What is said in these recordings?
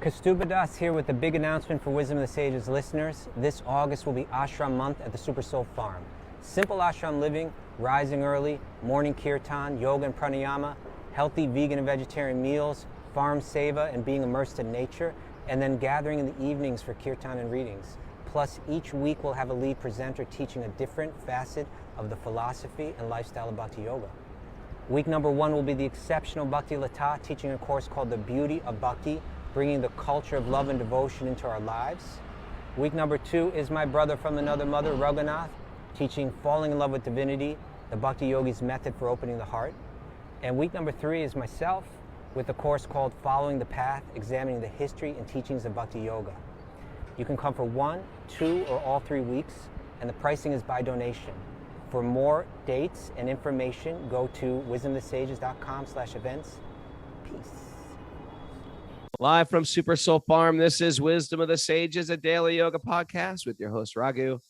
Kaustubha Das here with the big announcement for Wisdom of the Sages listeners. This August will be Ashram Month at the Super Soul Farm. Simple ashram living, rising early, morning kirtan, yoga and pranayama, healthy vegan and vegetarian meals, farm seva and being immersed in nature, and then gathering in the evenings for kirtan and readings. Plus, each week we'll have a lead presenter teaching a different facet of the philosophy and lifestyle of Bhakti-yoga. Week number 1 will be the exceptional Bhakti Lata teaching a course called The Beauty of Bhakti, bringing the culture of love and devotion into our lives. Week number 2 is my brother from another mother, Raghunath, teaching Falling in Love with Divinity, the Bhakti-yogi's method for opening the heart. And week number 3 is myself with a course called Following the Path, examining the history and teachings of Bhakti-yoga. You can come for 1, 2, or all 3 weeks, and the pricing is by donation. For more dates and information, go to wisdomofthesages.com/events. Peace. Live from Super Soul Farm, this is Wisdom of the Sages, a daily yoga podcast with your host, Raghu,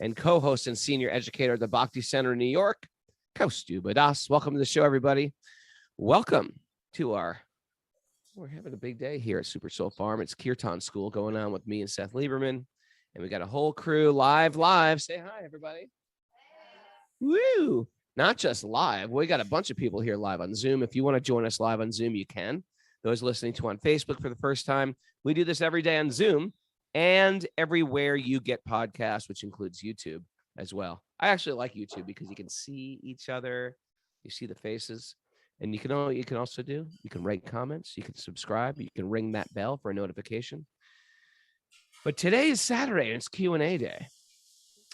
and co-host and senior educator at the Bhakti Center in New York, Kaustubha Das. Welcome to the show, everybody. Welcome to we're having a big day here at Super Soul Farm. It's Kirtan School going on with me and Seth Lieberman, and we got a whole crew live. Say hi, everybody. Woo! Not just live. We got a bunch of people here live on Zoom. If you want to join us live on Zoom, you can. Those listening to on Facebook for the first time, we do this every day on Zoom and everywhere you get podcasts, which includes YouTube as well. I actually like YouTube because you can see each other, you see the faces, and you can also rate comments, you can subscribe, you can ring that bell for a notification. But today is Saturday and it's Q&A day,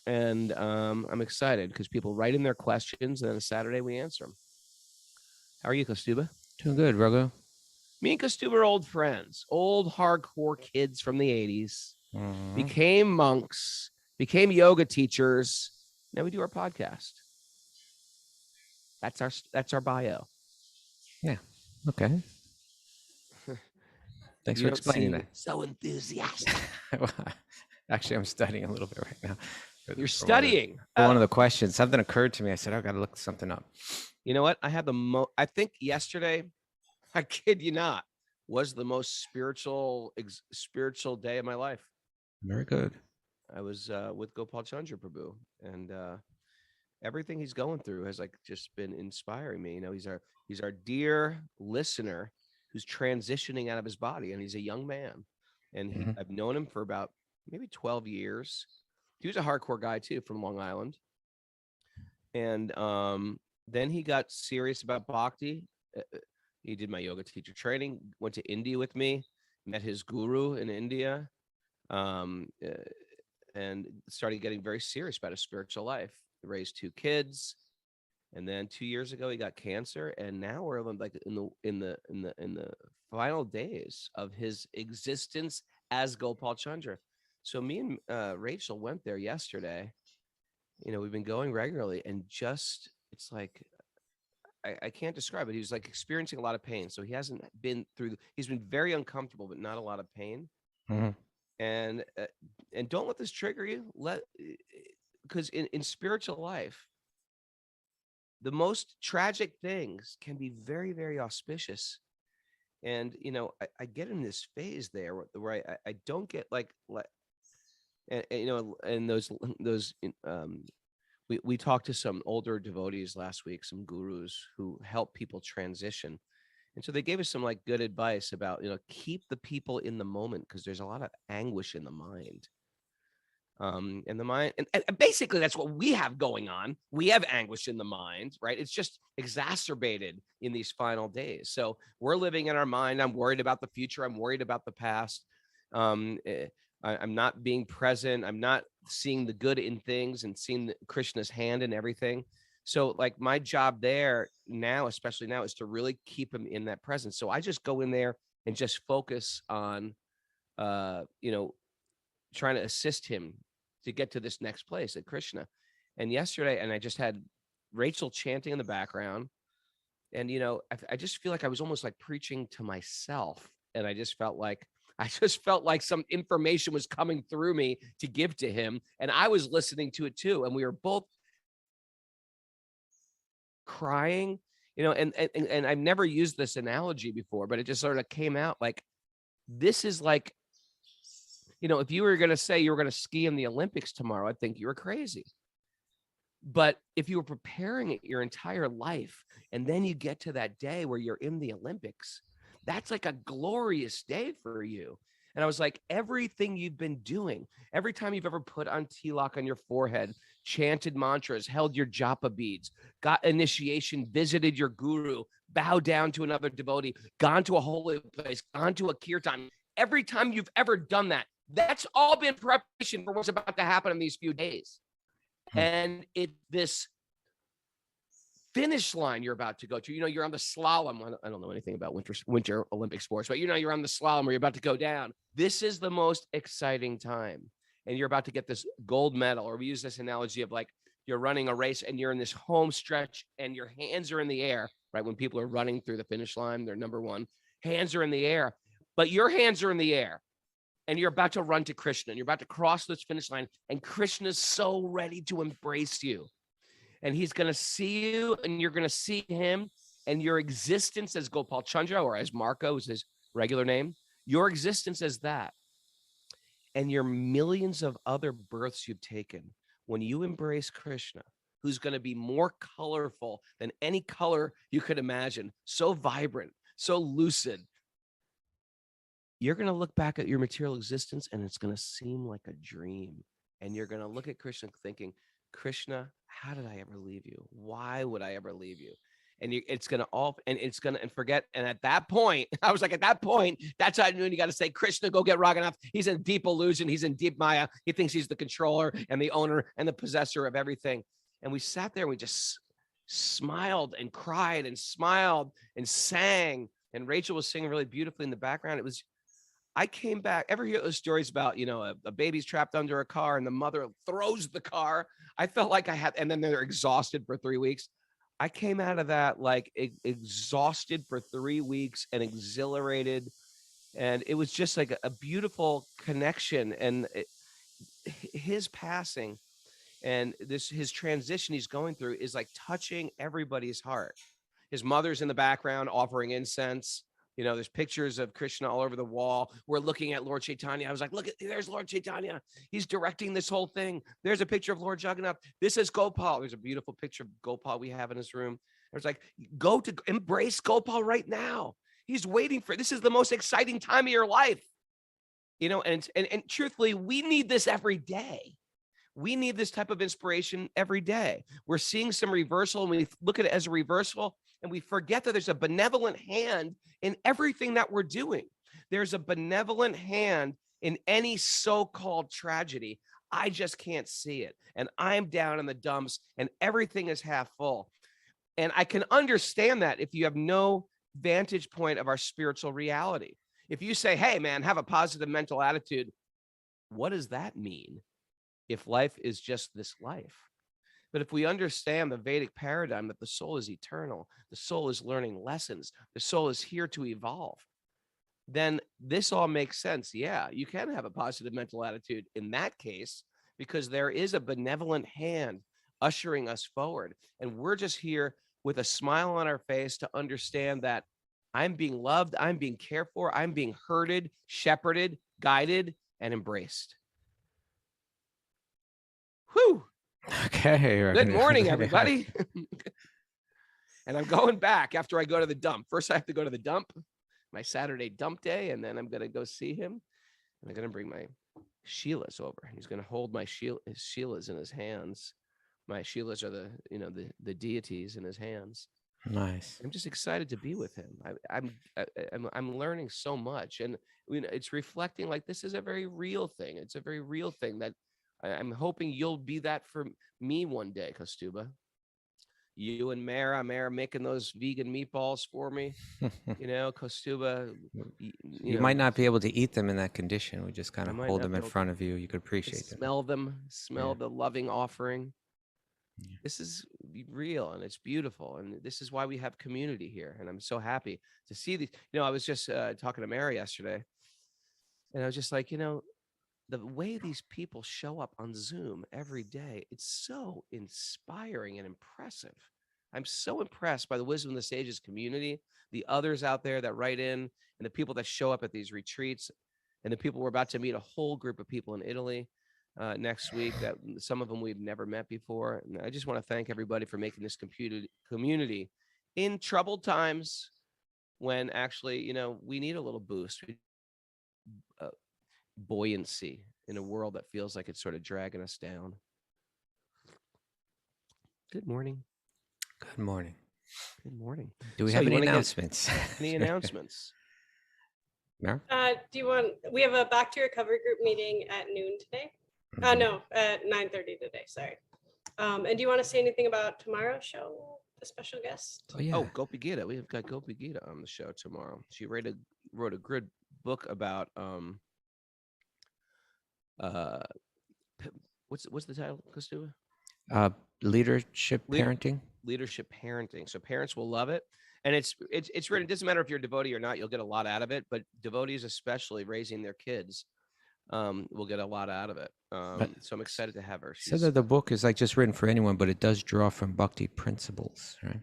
and I'm excited because people write in their questions, and then on Saturday we answer them. How are you, Kaustubha? Doing good, Raghu. Me and Kaustubha are old friends, old hardcore kids from the 80s, became monks, became yoga teachers. Now we do our podcast. That's our bio. Yeah. Okay. Thanks for explaining that. So enthusiastic. Actually, I'm studying a little bit right now. You're studying. One of the questions, something occurred to me. I said, I've got to look something up. You know what? I had I think yesterday, I kid you not, was the most spiritual day of my life. Very good. I was with Gopal Chandra Prabhu, and everything he's going through has just been inspiring me. You know, he's our dear listener who's transitioning out of his body, and he's a young man. And I've known him for about maybe 12 years. He was a hardcore guy too, from Long Island. And then he got serious about bhakti. He did my yoga teacher training, went to India with me, met his guru in India, and started getting very serious about his spiritual life. He raised 2 kids, and then 2 years ago he got cancer, and now we're like in the final days of his existence as Gopal Chandra. So me and Rachel went there yesterday. You know, we've been going regularly, and just it's like, I can't describe it. He was like experiencing a lot of pain. So he hasn't been he's been very uncomfortable, but not a lot of pain. And don't let this trigger you. Because in spiritual life, the most tragic things can be very, very auspicious. And, you know, I get in this phase there where I don't get we talked to some older devotees last week, some gurus who help people transition. And so they gave us some good advice about, keep the people in the moment, because there's a lot of anguish in the mind. And the mind, and basically that's what we have going on. We have anguish in the mind, right? It's just exacerbated in these final days. So we're living in our mind. I'm worried about the future. I'm worried about the past. I'm not being present. I'm not seeing the good in things and seeing Krishna's hand in everything. So my job there now, especially now, is to really keep him in that presence. So I just go in there and just focus on, trying to assist him to get to this next place at Krishna. And yesterday, and I just had Rachel chanting in the background. And, I just feel like I was almost preaching to myself. And I just felt like some information was coming through me to give to him. And I was listening to it too. And we were both crying, and I've never used this analogy before, but it just sort of came out This is like, if you were going to say you were going to ski in the Olympics tomorrow, I'd think you were crazy. But if you were preparing it your entire life, and then you get to that day where you're in the Olympics, that's like a glorious day for you. And I was like, everything you've been doing, every time you've ever put on tilak on your forehead, chanted mantras, held your japa beads, got initiation, visited your guru, bowed down to another devotee, gone to a holy place, gone to a kirtan, every time you've ever done that, that's all been preparation for what's about to happen in these few days. And it's this finish line you're about to go to. You're on the slalom. I don't know anything about winter Olympic sports, but you're on the slalom where you're about to go down. This is the most exciting time. And you're about to get this gold medal, or we use this analogy of like you're running a race and you're in this home stretch and your hands are in the air, right? When people are running through the finish line, they're number one. Hands are in the air, but your hands are in the air. And you're about to run to Krsna, and you're about to cross this finish line, and Krishna's so ready to embrace you. And he's going to see you, and you're going to see him, and your existence as Gopal Chandra, or as Marco is his regular name, your existence as that, and your millions of other births you've taken, when you embrace Krishna, who's going to be more colorful than any color you could imagine, so vibrant, so lucid, you're going to look back at your material existence and it's going to seem like a dream. And you're going to look at Krishna thinking, Krishna, how did I ever leave you? Why would I ever leave you? And it's going to forget. And at that point, I was like, at that point, that's how I knew you got to say, Krishna, go get Raghunath. He's in deep illusion. He's in deep Maya. He thinks he's the controller and the owner and the possessor of everything. And we sat there and we just smiled and cried and smiled and sang. And Rachel was singing really beautifully in the background. I came back. Ever hear those stories about, a baby's trapped under a car and the mother throws the car? I felt like and then they're exhausted for 3 weeks. I came out of that like exhausted for 3 weeks and exhilarated. And it was just like a beautiful connection. And his passing and his transition he's going through is like touching everybody's heart. His mother's in the background offering incense. There's pictures of Krishna all over the wall. We're looking at Lord Chaitanya. I was like, there's Lord Chaitanya. He's directing this whole thing. There's a picture of Lord Jagannath. This is Gopal. There's a beautiful picture of Gopal we have in his room. I was like, go to embrace Gopal right now. He's waiting for, this is the most exciting time of your life. And truthfully, we need this every day. We need this type of inspiration every day. We're seeing some reversal, and we look at it as a reversal, and we forget that there's a benevolent hand in everything that we're doing. There's a benevolent hand in any so-called tragedy. I just can't see it. And I'm down in the dumps, and everything is half full. And I can understand that if you have no vantage point of our spiritual reality. If you say, hey, man, have a positive mental attitude, what does that mean if life is just this life? But if we understand the Vedic paradigm that the soul is eternal, the soul is learning lessons, the soul is here to evolve, then this all makes sense. Yeah, you can have a positive mental attitude in that case, because there is a benevolent hand ushering us forward. And we're just here with a smile on our face to understand that I'm being loved, I'm being cared for, I'm being herded, shepherded, guided, and embraced. Whew. Okay. Good morning, everybody. And I'm going back after I go to the dump. First, I have to go to the dump, my Saturday dump day, and then I'm going to go see him. And I'm going to bring my Sheilas over. He's going to hold my Sheilas in his hands. My Sheilas are the deities in his hands. Nice. I'm just excited to be with him. I'm learning so much, and it's reflecting like this is a very real thing. It's a very real thing that I'm hoping you'll be that for me one day, Kaustubha. You and Mara making those vegan meatballs for me. Kaustubha. You might not be able to eat them in that condition. We just kind of hold them in front of you. You could appreciate them. Smell them. Smell the loving offering. Yeah. This is real and it's beautiful. And this is why we have community here. And I'm so happy to see these. I was just talking to Mary yesterday, and I was just like, the way these people show up on Zoom every day, it's so inspiring and impressive. I'm so impressed by the Wisdom of the Sages community, the others out there that write in, and the people that show up at these retreats, and the people we're about to meet a whole group of people in Italy next week, that some of them we've never met before. And I just want to thank everybody for making this community in troubled times, when actually, we need a little boost, buoyancy in a world that feels like it's sort of dragging us down. Good morning. Good morning. Good morning. Do we have any announcements? Any announcements? No? We have a Back to Recovery group meeting at noon today. No, at 9:30 today, sorry. And do you want to say anything about tomorrow's show, the special guest? Oh, yeah. Oh, Gopi Gita. We have got Gopi Gita on the show tomorrow. She wrote a good book about what's the title, Kaustubha? Leadership parenting. Leadership parenting. So parents will love it. And it's written, it doesn't matter if you're a devotee or not, you'll get a lot out of it, but devotees, especially raising their kids, will get a lot out of it. So I'm excited to have her. So that the book is like just written for anyone, but it does draw from Bhakti principles, right?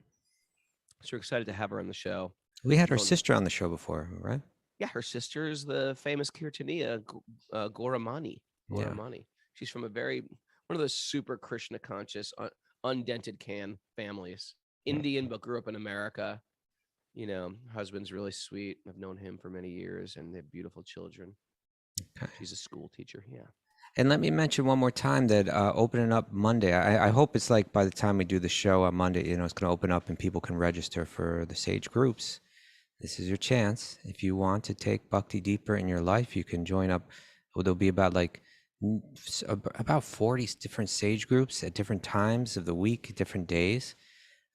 So we're excited to have her on the show. We had her sister on the show before, right? Yeah, her sister is the famous Kirtaniya, Gauramani. Gauramani. She's from one of those super Krishna conscious, undented can families. Indian, but grew up in America. Husband's really sweet. I've known him for many years, and they have beautiful children. Okay. She's a school teacher. Yeah. And let me mention one more time that opening up Monday, I hope it's like by the time we do the show on Monday, it's going to open up and people can register for the Sage groups. This is your chance. If you want to take Bhakti deeper in your life, you can join up. There'll be about 40 different Sage groups at different times of the week, different days.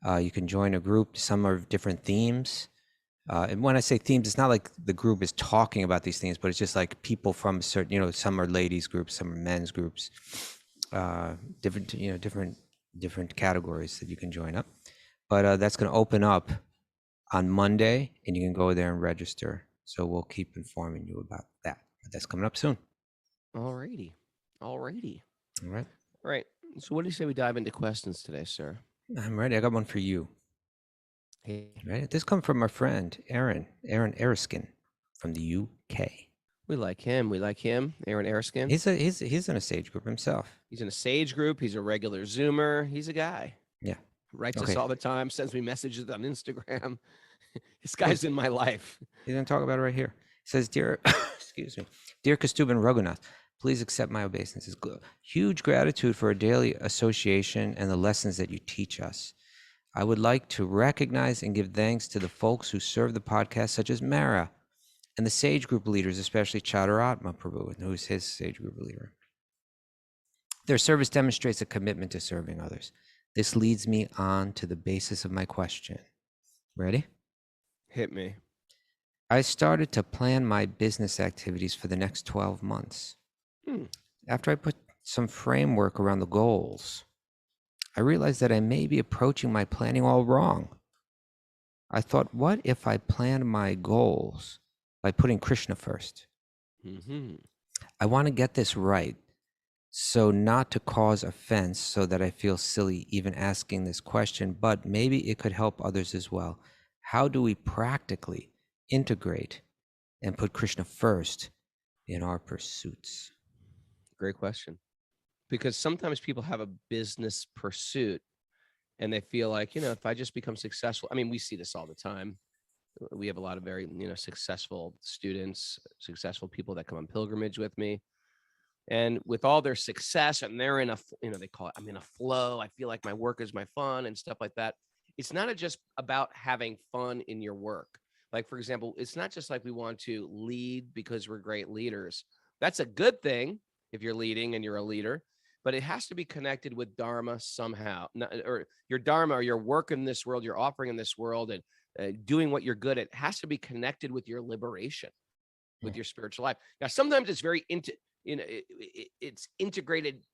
You can join a group. Some are different themes. And when I say themes, it's not like the group is talking about these things, but it's just like people from certain, some are ladies groups, some are men's groups, different categories that you can join up. But that's going to open up on Monday, and you can go there and register. So we'll keep informing you about that. But that's coming up soon. All righty. All right. All right. So what do you say we dive into questions today, sir? I'm ready. I got one for you. Hey. Right. This comes from our friend, Aaron Erskine from the UK. We like him. Aaron Erskine. He's in a Sage group himself. He's in a Sage group. He's a regular Zoomer. He's a guy. Yeah. Writes us all the time, sends me messages on Instagram. This guy's in my life. He's going to talk about it right here. He says, Dear Kaustubha and Raghunath, please accept my obeisances. Huge gratitude for a daily association and the lessons that you teach us. I would like to recognize and give thanks to the folks who serve the podcast, such as Mara, and the Sage group leaders, especially Chadaratma Prabhu, who's his Sage group leader. Their service demonstrates a commitment to serving others. This leads me on to the basis of my question. Ready? Hit me. I started to plan my business activities for the next 12 months. After I put some framework around the goals, I realized that I may be approaching my planning all wrong. I thought, what if I planned my goals by putting Krishna first? I want to get this right, so not to cause offense, so that I feel silly even asking this question, but maybe it could help others as well. How do we practically integrate and put Krishna first in our pursuits? Great question. Because sometimes people have a business pursuit and they feel like, if I just become successful, we see this all the time. We have a lot of very, successful students, successful people that come on pilgrimage with me. And with all their success, and they're in they call it, I'm in a flow. I feel like my work is my fun and stuff like that. It's not just about having fun in your work. Like, for example, it's not just like we want to lead because we're great leaders. That's a good thing if you're leading and you're a leader, but it has to be connected with Dharma somehow, or your Dharma, or your work in this world, your offering in this world, and doing what you're good at has to be connected with your liberation, with your spiritual life. Now, sometimes it's very it's integrated,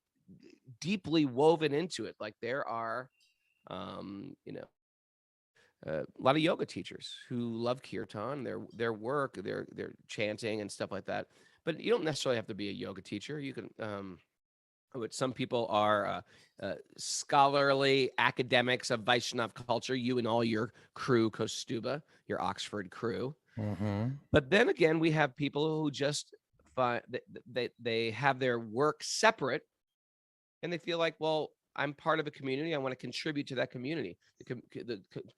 deeply woven into it. Like there are, a lot of yoga teachers who love kirtan, their work, their chanting and stuff like that. But you don't necessarily have to be a yoga teacher. You can, which some people are scholarly academics of Vaishnav culture, you and all your crew, Kaustubha, your Oxford crew. But then again, we have people who just find they have their work separate, and they feel like, well, I'm part of a community. I want to contribute to that community.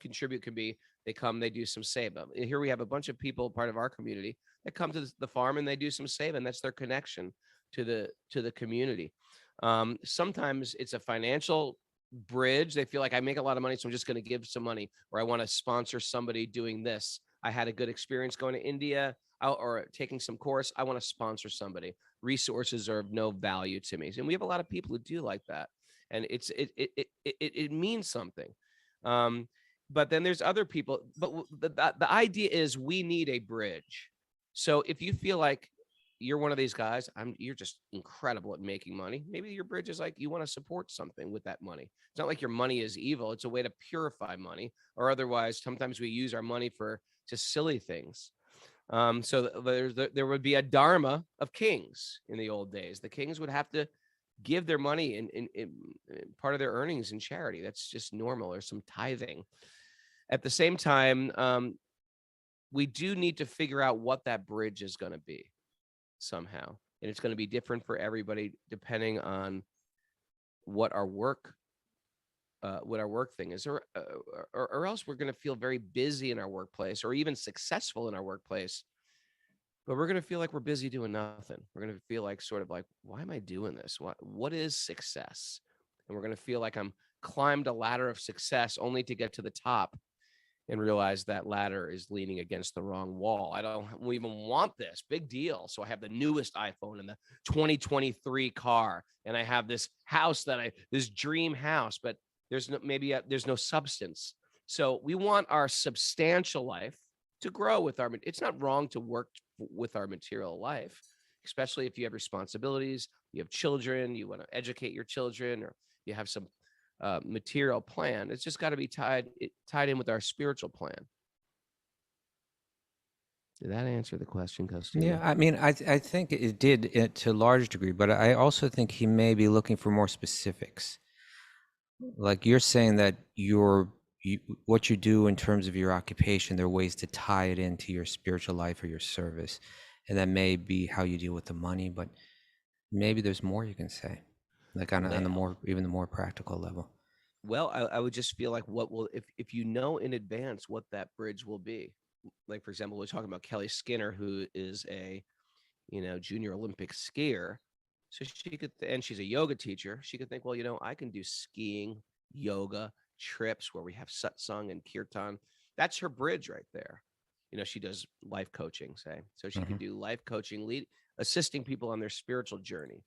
Contribute can be they come, they do some seva. Here we have a bunch of people, part of our community, that come to the farm and they do some seva, and that's their connection to the community. Sometimes it's a financial bridge. They feel like I make a lot of money, so I'm just going to give some money, or I want to sponsor somebody doing this. I had a good experience going to India or taking some course. I want to sponsor somebody. Resources are of no value to me, and we have a lot of people who do like that, and it means something. But then there's other people. But the idea is we need a bridge. So if you feel like you're one of these guys, you're just incredible at making money. Maybe your bridge is like you want to support something with that money. It's not like your money is evil. It's a way to purify money, or otherwise, sometimes we use our money for just silly things. So there would be a dharma of kings in the old days. The kings would have to give their money in part of their earnings in charity. That's just normal, or some tithing. At the same time, we do need to figure out what that bridge is going to be somehow. And it's going to be different for everybody depending on what our work thing is, or else we're going to feel very busy in our workplace, or even successful in our workplace, but we're going to feel like we're busy doing nothing. We're going to feel like sort of like, why am I doing this? What is success? And we're going to feel like I'm climbed a ladder of success only to get to the top and realize that ladder is leaning against the wrong wall. I don't even want this big deal. So I have the newest iPhone and the 2023 car, and I have this house this dream house, but there's no substance. So we want our substantial life to grow with it's not wrong to work with our material life, especially if you have responsibilities, you have children, you want to educate your children, or you have some material plan. It's just got to be tied in with our spiritual plan. Did that answer the question, Kaustubha? Yeah, I mean, I think it did to a large degree, but I also think he may be looking for more specifics. Like you're saying that what you do in terms of your occupation, there are ways to tie it into your spiritual life or your service, and that may be how you deal with the money. But maybe there's more you can say, like on the more practical level. Well, I would just feel like if you know in advance what that bridge will be. Like, for example, we're talking about Kelly Skinner, who is a junior Olympic skier. So she could, and she's a yoga teacher. She could think, well, I can do skiing, yoga, trips where we have satsang and kirtan. That's her bridge right there. She does life coaching, say. So she could do life coaching, assisting people on their spiritual journey.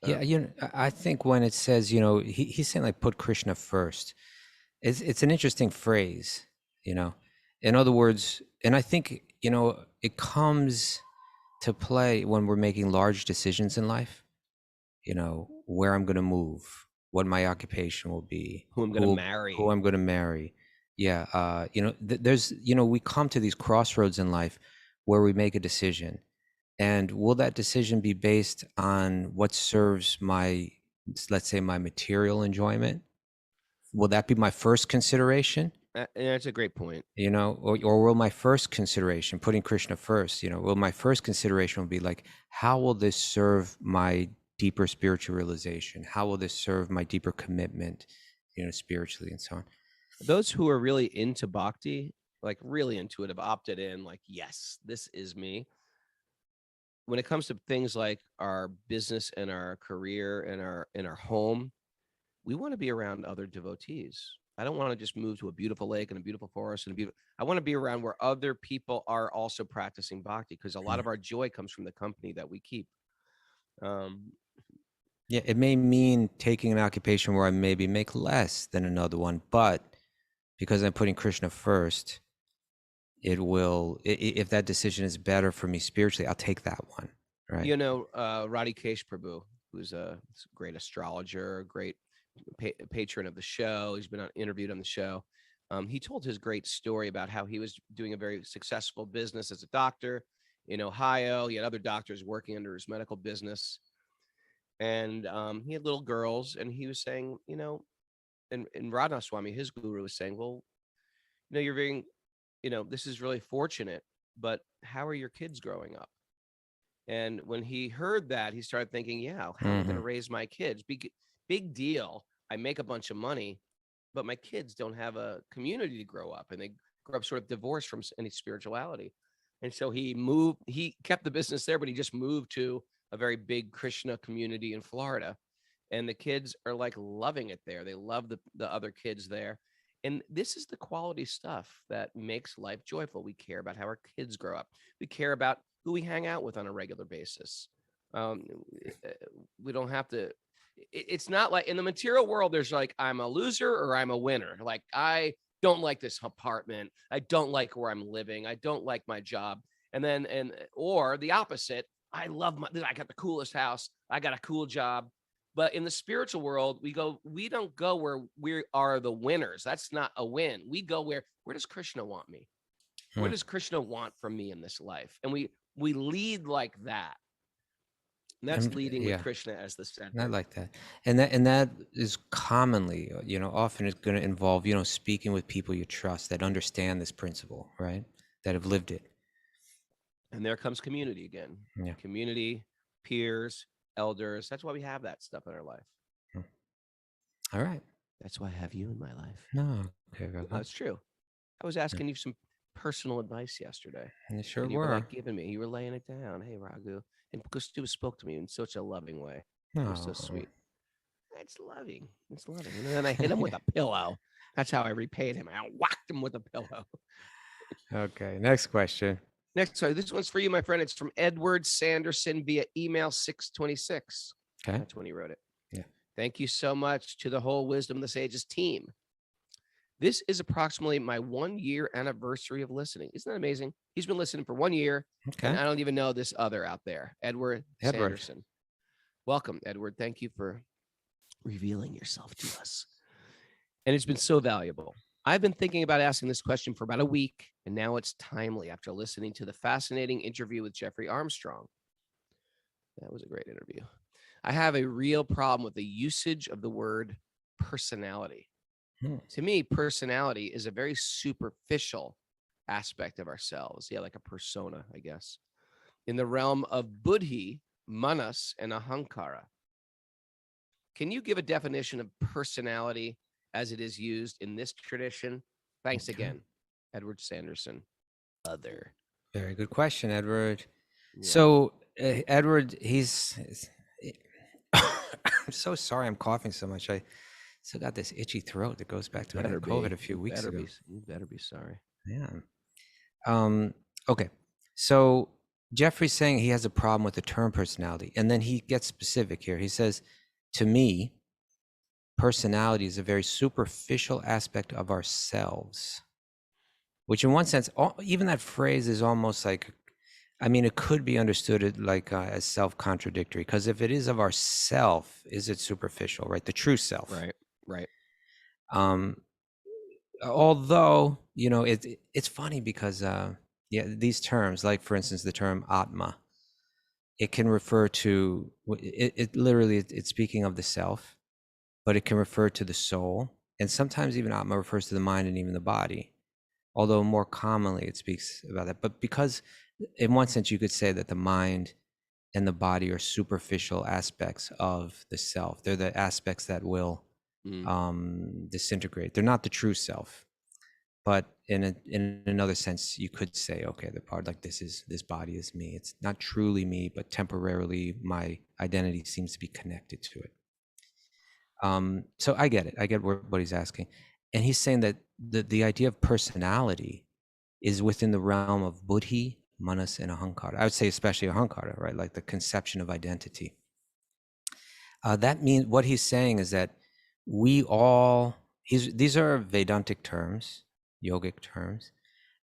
Yeah, I think when it says, he's saying like put Krishna first. It's an interesting phrase, In other words, and I think, it comes to play when we're making large decisions in life, where I'm going to move, what my occupation will be, who I'm going to marry. Yeah. There's, we come to these crossroads in life where we make a decision, and will that decision be based on what serves let's say my material enjoyment? Will that be my first consideration? That's a great point. Or will my first consideration, putting Krishna first, will my first consideration be like, how will this serve my deeper spiritual realization? How will this serve my deeper commitment, spiritually, and so on? Those who are really into bhakti, like really into it, have opted in, like, yes, this is me. When it comes to things like our business and our career and our home, we want to be around other devotees. I don't want to just move to a beautiful lake and a beautiful forest I want to be around where other people are also practicing bhakti, because a lot of our joy comes from the company that we keep. Yeah, it may mean taking an occupation where I maybe make less than another one, but because I'm putting Krishna first, it will, if that decision is better for me spiritually, I'll take that one, right? Radhikesh Prabhu, who's a great astrologer, great patron of the show. He's been interviewed on the show. He told his great story about how he was doing a very successful business as a doctor in Ohio. He had other doctors working under his medical business. and he had little girls, and he was saying, and Radha Swami, his guru, was saying, well, you're being, this is really fortunate, but how are your kids growing up? And when he heard that, he started thinking, yeah, how am I going to raise my kids? Big deal. I make a bunch of money, but my kids don't have a community to grow up, and they grow up sort of divorced from any spirituality. And so he kept the business there, but he just moved to a very big Krishna community in Florida. And the kids are like loving it there. They love the other kids there. And this is the quality stuff that makes life joyful. We care about how our kids grow up. We care about who we hang out with on a regular basis. We don't have to. It's not like in the material world, there's like, I'm a loser or I'm a winner. Like, I don't like this apartment. I don't like where I'm living. I don't like my job. Or the opposite. I got the coolest house. I got a cool job. But in the spiritual world, we don't go where we are the winners. That's not a win. We go where does Krishna want me? What does Krishna want from me in this life? And we lead like that. And that's leading with Krishna as the center. I like that. And that is commonly, often it's going to involve, speaking with people you trust that understand this principle, right? That have lived it. And there comes community again. Yeah. Community, peers, elders. That's why we have that stuff in our life. All right. That's why I have you in my life. No. Okay. Well, that's true. I was asking you some personal advice yesterday. And you sure you were. Like giving me. You were laying it down. Hey, Raghu. And Kaustubha spoke to me in such a loving way. It was so sweet. It's loving. It's loving. And then I hit him with a pillow. That's how I repaid him. I whacked him with a pillow. Okay. Next question. Sorry, this one's for you, my friend. It's from Edward Sanderson via email 626. Okay. That's when he wrote it. Yeah. Thank you so much to the whole Wisdom of the Sages team. This is approximately my 1 year anniversary of listening. Isn't that amazing? He's been listening for 1 year. Okay. And I don't even know this other out there. Edward Sanderson. Welcome, Edward. Thank you for revealing yourself to us. And it's been so valuable. I've been thinking about asking this question for about a week, and now it's timely after listening to the fascinating interview with Jeffrey Armstrong. That was a great interview. I have a real problem with the usage of the word personality. To me, personality is a very superficial aspect of ourselves. Yeah, like a persona, I guess. In the realm of buddhi, manas, and ahankara. Can you give a definition of personality as it is used in this tradition? Thanks again, Edward Sanderson. Other. Very good question, Edward. Yeah. So, Edward, I'm so sorry I'm coughing so much. I still got this itchy throat that goes back to when I had COVID a few weeks ago. You better be sorry. Yeah. Okay. So Jeffrey's saying he has a problem with the term personality, and then he gets specific here. He says, to me, personality is a very superficial aspect of ourselves, which in one sense, even that phrase is almost like, it could be understood like as self-contradictory, because if it is of ourself, is it superficial, right? The true self. Right. Although, it's funny because, these terms, like for instance, the term Atma, it can refer to, it literally, it's speaking of the self, but it can refer to the soul. And sometimes even Atma refers to the mind and even the body, although more commonly it speaks about that. But because in one sense, you could say that the mind and the body are superficial aspects of the self. They're the aspects that will disintegrate. They're not the true self. But in another sense, you could say, okay, the part like this body is me. It's not truly me, but temporarily my identity seems to be connected to it. So I get it. I get what he's asking. And he's saying that the idea of personality is within the realm of buddhi, manas, and ahankara. I would say especially ahankara, right? Like the conception of identity. That means what he's saying is that these are Vedantic terms, yogic terms,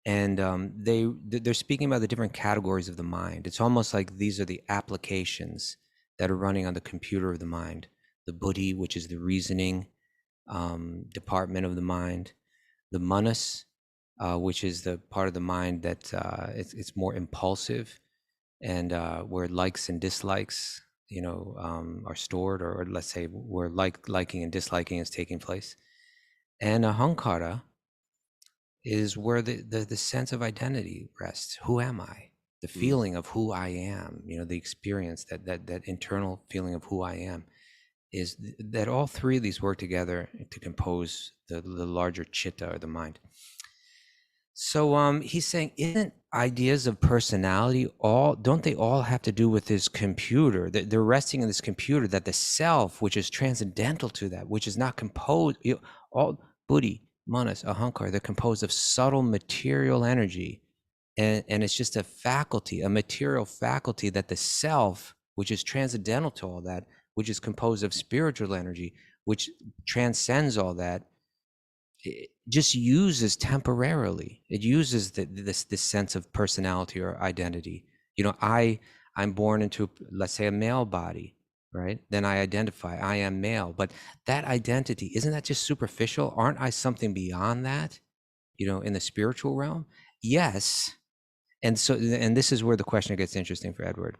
and they're speaking about the different categories of the mind. It's almost like these are the applications that are running on the computer of the mind. The buddhi, which is the reasoning department of the mind. The manas, which is the part of the mind that it's more impulsive, and where likes and dislikes are stored, or let's say where liking and disliking is taking place. And ahankara is where the sense of identity rests. Who am I? The feeling of who I am, the experience, that internal feeling of who I am, is that all three of these work together to compose the larger chitta, or the mind. So he's saying, isn't ideas of personality don't they all have to do with this computer? They're resting in this computer, that the self, which is transcendental to that, which is not composed, all buddhi, manas, ahankara, they're composed of subtle material energy. And it's just a faculty, a material faculty, that the self, which is transcendental to all that, which is composed of spiritual energy, which transcends all that, it just uses temporarily. It uses this sense of personality or identity. I'm born into, let's say, a male body, right? Then I identify, I am male. But that identity, isn't that just superficial? Aren't I something beyond that, in the spiritual realm? Yes. And this is where the question gets interesting for Edward,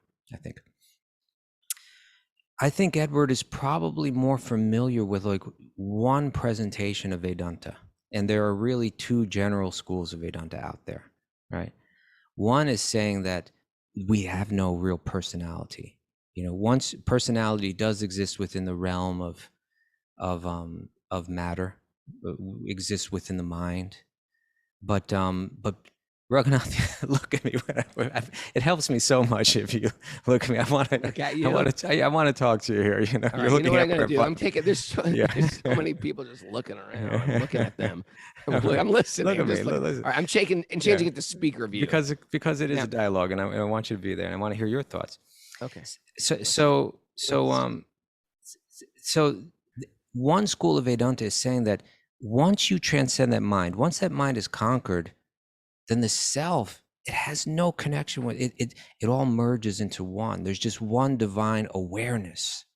I think Edward is probably more familiar with like one presentation of Vedanta. And there are really two general schools of Vedanta out there, right? One is saying that we have no real personality. Once personality does exist within the realm of matter, exists within the mind, but Raghunath, look at me. It helps me so much if you look at me. I want to tell you. I want to talk to you here. All right, you know what I'm going to do? I'm taking this. There's so many people just looking around. I'm looking at them. I'm listening. Look at me. All right, I'm changing it to speaker view because it is a dialogue, and I want you to be there, and I want to hear your thoughts. Okay. So one school of Vedanta is saying that once you transcend that mind, once that mind is conquered, then the self, it has no connection with it. It all merges into one. There's just one divine awareness,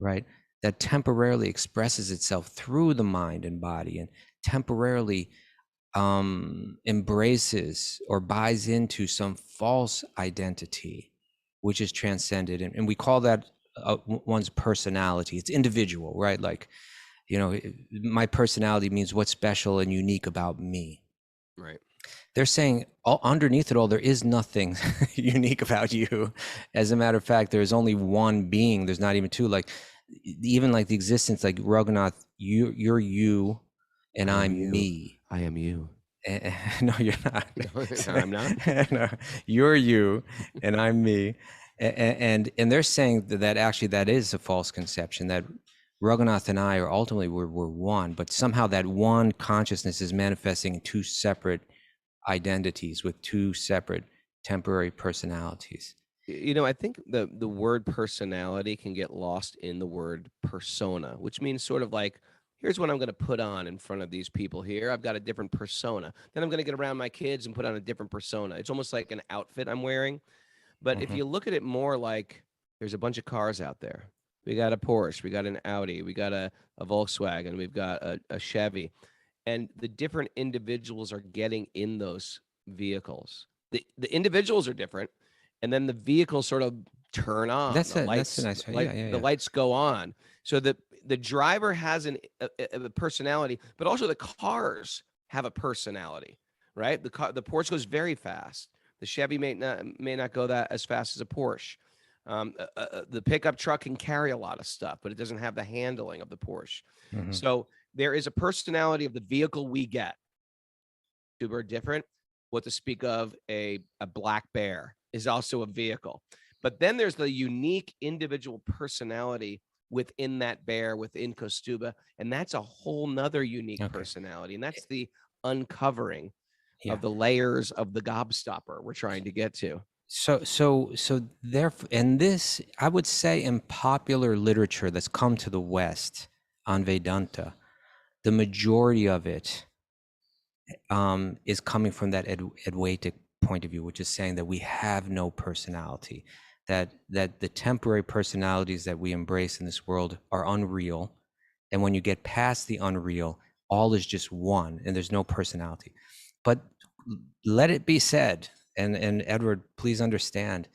right? That temporarily expresses itself through the mind and body, and temporarily embraces or buys into some false identity, which is transcended. And we call that one's personality. It's individual, right? Like, my personality means what's special and unique about me. Right. They're saying underneath it all, there is nothing unique about you. As a matter of fact, there's only one being. There's not even two. Like, even like the existence, like Raghunath, you're you, and I'm me. I am you. No, you're not. No, I'm not. No, you're you, and I'm me. And they're saying that actually that is a false conception, that Raghunath and I are ultimately we're one, but somehow that one consciousness is manifesting in two separate identities with two separate temporary personalities. I think the word personality can get lost in the word persona, which means sort of like, here's what I'm going to put on in front of these people here. I've got a different persona. Then I'm going to get around my kids and put on a different persona. It's almost like an outfit I'm wearing. But if you look at it more like, there's a bunch of cars out there. We got a Porsche, we got an Audi, we got a Volkswagen, we've got a Chevy. And the different individuals are getting in those vehicles. The individuals are different, and then the vehicles sort of turn on. That's a nice way. The lights go on. So the driver has a personality, but also the cars have a personality, right? The Porsche goes very fast. The Chevy may not go that as fast as a Porsche. The pickup truck can carry a lot of stuff, but it doesn't have the handling of the Porsche. Mm-hmm. So there is a personality of the vehicle we get. Super different. What to speak of a black bear is also a vehicle. But then there's the unique individual personality within that bear, within Kaustubha, and that's a whole nother unique personality. And that's the uncovering of the layers of the gobstopper we're trying to get to. So therefore, and this, I would say, in popular literature that's come to the West on Vedanta, the majority of it is coming from that Advaitic point of view, which is saying that we have no personality, that the temporary personalities that we embrace in this world are unreal, and when you get past the unreal, all is just one, and there's no personality. But let it be said, and Edward, please understand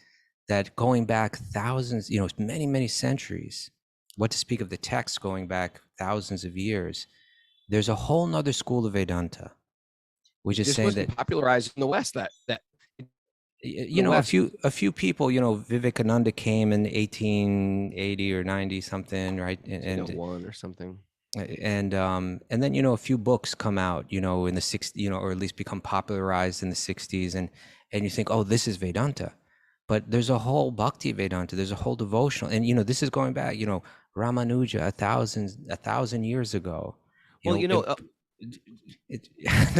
that going back thousands, many, many centuries, what to speak of the text going back thousands of years, there's a whole nother school of Vedanta, which is This saying wasn't that, popularized in the West. That you know, West. a few people, Vivekananda came in 1880 or 90 something, right? And one or something. and then a few books come out, in the 60s, or at least become popularized in the 60s, and you think, oh, this is Vedanta. But there's a whole Bhakti Vedanta, there's a whole devotional, and this is going back, Ramanuja 1,000 years ago. Well, Now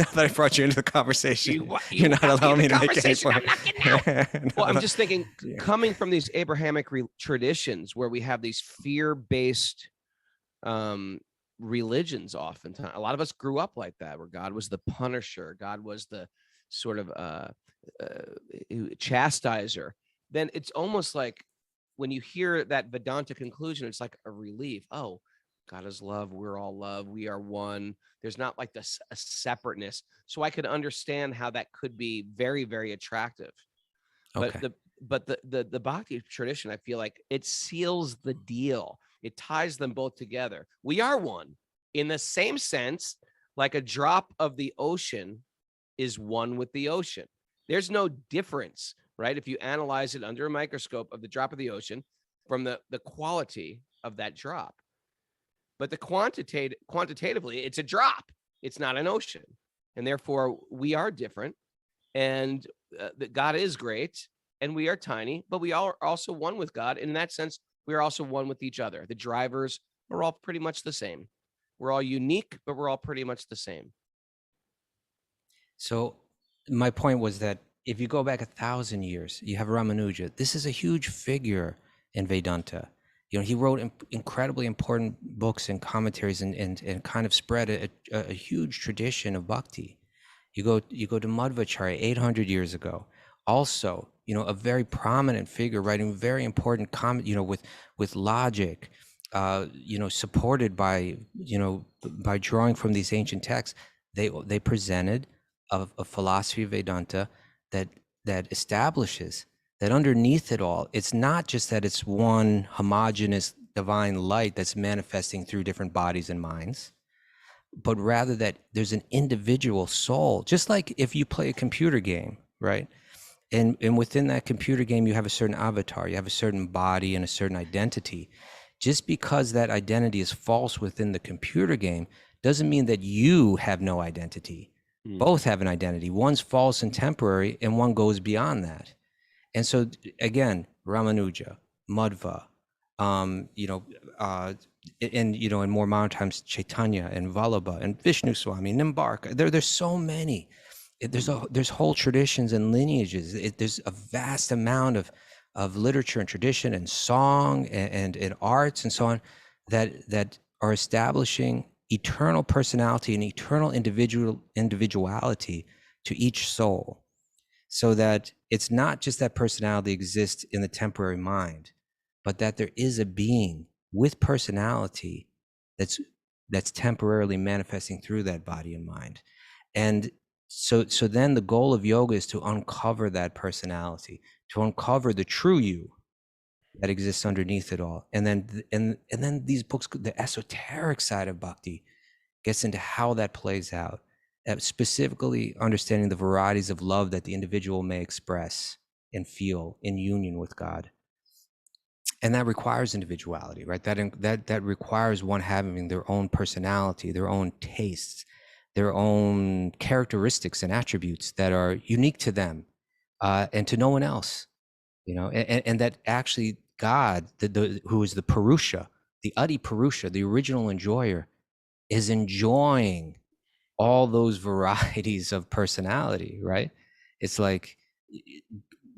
that I brought you into the conversation, you're not allowing me to make any point. I'm not getting out. Well, I'm just thinking, coming from these Abrahamic traditions where we have these fear-based religions, oftentimes a lot of us grew up like that, where God was the punisher, God was the sort of chastiser. Then it's almost like when you hear that Vedanta conclusion, it's like a relief. Oh, God is love. We're all love. We are one. There's not like this a separateness. So I could understand how that could be very, very attractive. Okay. But the Bhakti tradition, I feel like it seals the deal. It ties them both together. We are one in the same sense, like a drop of the ocean is one with the ocean. There's no difference, right? If you analyze it under a microscope of the drop of the ocean from the quality of that drop. But the quantitatively, it's a drop. It's not an ocean. And therefore, we are different. And God is great. And we are tiny, but we are also one with God. And in that sense, we are also one with each other. The drivers are all pretty much the same. We're all unique, but we're all pretty much the same. So my point was that if you go back 1,000 years, you have Ramanuja. This is a huge figure in Vedanta. He wrote incredibly important books and commentaries and kind of spread a huge tradition of bhakti. You go to Madhvacharya 800 years ago. Also, a very prominent figure writing very important comment, with logic, supported by drawing from these ancient texts. They presented a philosophy of Vedanta that establishes that underneath it all, it's not just that it's one homogeneous divine light that's manifesting through different bodies and minds, but rather that there's an individual soul, just like if you play a computer game, right? And within that computer game, you have a certain avatar, you have a certain body and a certain identity. Just because that identity is false within the computer game doesn't mean that you have no identity. Both have an identity. One's false and temporary, and one goes beyond that. And so again, Ramanuja, Madhva, and more modern times, Chaitanya and Vallabha and Vishnu Swami, Nimbarka. There's so many. There's whole traditions and lineages. There's a vast amount of literature and tradition and song and arts and so on that are establishing eternal personality and eternal individuality to each soul, so that it's not just that personality exists in the temporary mind, but that there is a being with personality that's temporarily manifesting through that body and mind. And so then the goal of yoga is to uncover that personality, to uncover the true you that exists underneath it all. And then these books, the esoteric side of bhakti, gets into how that plays out, specifically understanding the varieties of love that the individual may express and feel in union with God. And that requires individuality, right? That requires one having their own personality, their own tastes, their own characteristics and attributes that are unique to them and to no one else, and that actually God, who is the Purusha, the Adi Purusha, the original enjoyer, is enjoying all those varieties of personality, right? It's like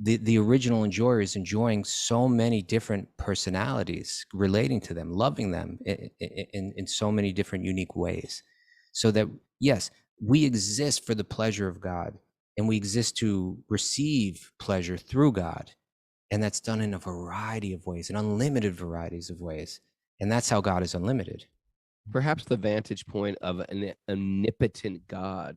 the original enjoyer is enjoying so many different personalities, relating to them, loving them in so many different unique ways. So that, yes, we exist for the pleasure of God, and we exist to receive pleasure through God. And that's done in a variety of ways, in unlimited varieties of ways. And that's how God is unlimited. Perhaps the vantage point of an omnipotent God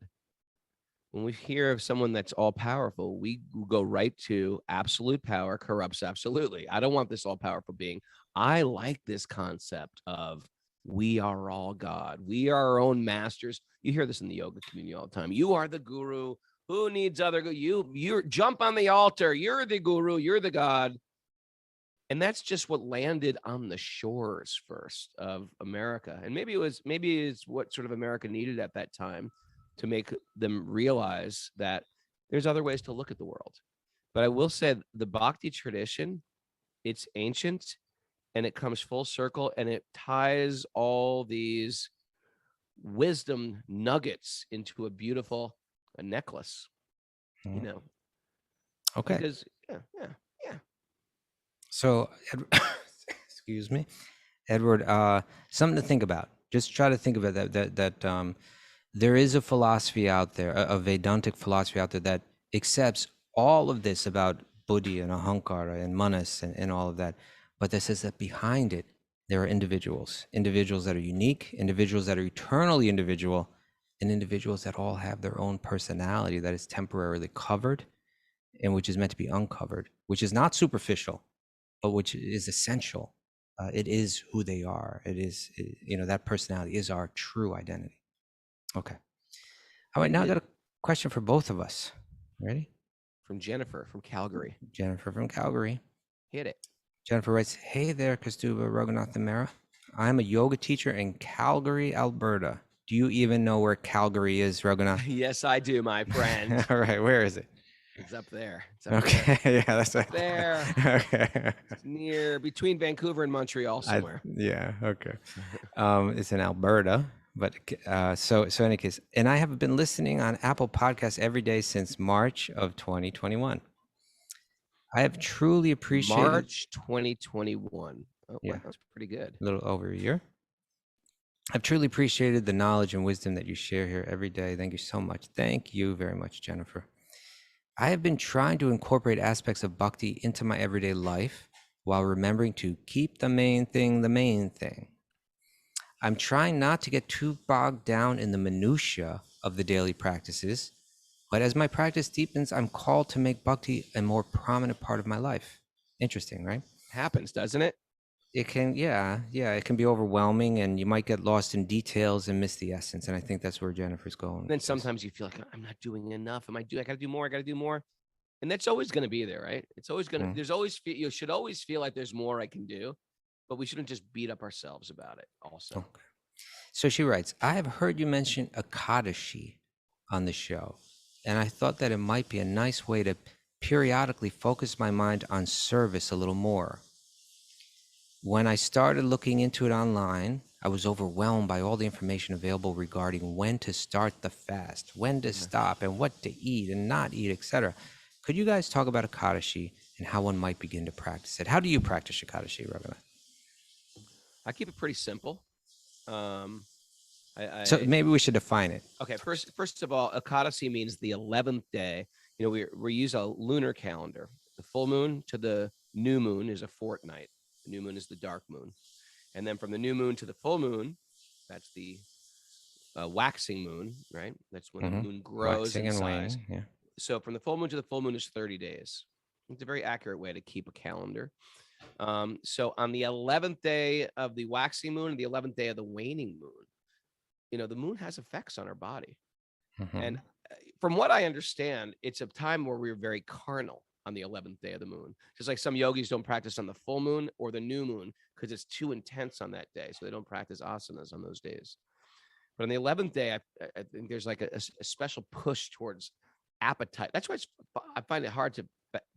when we hear of someone that's all powerful, we go right to absolute power corrupts absolutely. I don't want this all powerful being. I like this concept of we are all God. We are our own masters. You hear this in the yoga community all the time. You are the guru. Who needs other? You jump on the altar. You're the guru. You're the God. And that's just what landed on the shores first of America. And maybe it's what sort of America needed at that time to make them realize that there's other ways to look at the world. But I will say the Bhakti tradition, it's ancient and it comes full circle and it ties all these wisdom nuggets into a beautiful necklace, you know. Okay. Because yeah. So, excuse me, Edward, something to think about. Just try to think about that there is a philosophy out there, a Vedantic philosophy out there that accepts all of this about buddhi and ahankara and manas and all of that, but that says that behind it, there are individuals that are unique, individuals that are eternally individual, and individuals that all have their own personality that is temporarily covered and which is meant to be uncovered, which is not superficial, but which is essential. It is who they are. It is, that personality is our true identity. Okay. All right, now I got a question for both of us. Ready? From Jennifer from Calgary. Jennifer from Calgary. Hit it. Jennifer writes, hey there, Kaustubha, Raghunath and Mara. I'm a yoga teacher in Calgary, Alberta. Do you even know where Calgary is, Raghunath? Yes, I do, my friend. All right, where is it? It's up there. It's up okay, there. yeah, that's right. There. Okay. It's near between Vancouver and Montreal somewhere. Okay. It's in Alberta, but so in any case, and I have been listening on Apple Podcasts every day since March of 2021. I have truly appreciated March 2021. Oh, yeah, wow, that's pretty good. A little over a year. I've truly appreciated the knowledge and wisdom that you share here every day. Thank you so much. Thank you very much, Jennifer. I have been trying to incorporate aspects of bhakti into my everyday life while remembering to keep the main thing the main thing. I'm trying not to get too bogged down in the minutiae of the daily practices, but as my practice deepens, I'm called to make bhakti a more prominent part of my life. Interesting, right? Happens, doesn't it? It can, it can be overwhelming and you might get lost in details and miss the essence. And I think that's where Jennifer's going. And then sometimes you feel like I'm not doing enough. I gotta do more. And that's always going to be there, right? It's always going to, there's always, you should always feel like there's more I can do, but we shouldn't just beat up ourselves about it also. Okay. So she writes, I have heard you mention Akatashi on the show, and I thought that it might be a nice way to periodically focus my mind on service a little more. When I started looking into it online, I was overwhelmed by all the information available regarding when to start the fast, when to stop, and what to eat and not eat, etc. Could you guys talk about Ekadashi and how one might begin to practice it? How do you practice Ekadashi, Raghunath? I keep it pretty simple. So maybe we should define it. Okay, first of all, Akatashi means the 11th day. You know, we use a lunar calendar. The full moon to the new moon is a fortnight. The new moon is the dark moon. And then from the new moon to the full moon, that's the waxing moon, right? That's when the moon grows Waxing in and size. waning, yeah. So from the full moon to the full moon is 30 days. It's a very accurate way to keep a calendar. So on the 11th day of the waxing moon and the 11th day of the waning moon, you know, the moon has effects on our body. And from what I understand, it's a time where we're very carnal on the 11th day of the moon. Just like some yogis don't practice on the full moon or the new moon because it's too intense on that day. So they don't practice asanas on those days. But on the 11th day, I think there's like a special push towards appetite. That's why I find it hard to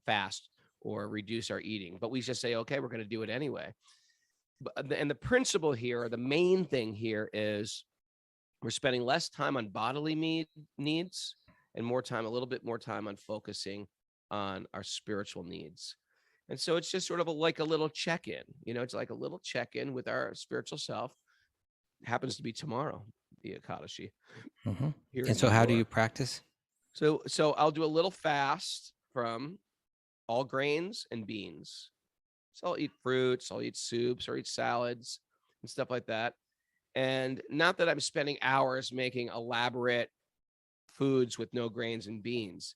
fast or reduce our eating. But we just say, okay, we're going to do it anyway. And the principle here, or the main thing here, is we're spending less time on bodily needs and a little bit more time on focusing on our spiritual needs. And so it's just sort of like a little check-in, you know, it's like a little check-in with our spiritual self. It happens to be tomorrow, the Akatashi. And so how do you practice? So I'll do a little fast from all grains and beans. So I'll eat fruits, I'll eat soups, or eat salads and stuff like that. And not that I'm spending hours making elaborate foods with no grains and beans.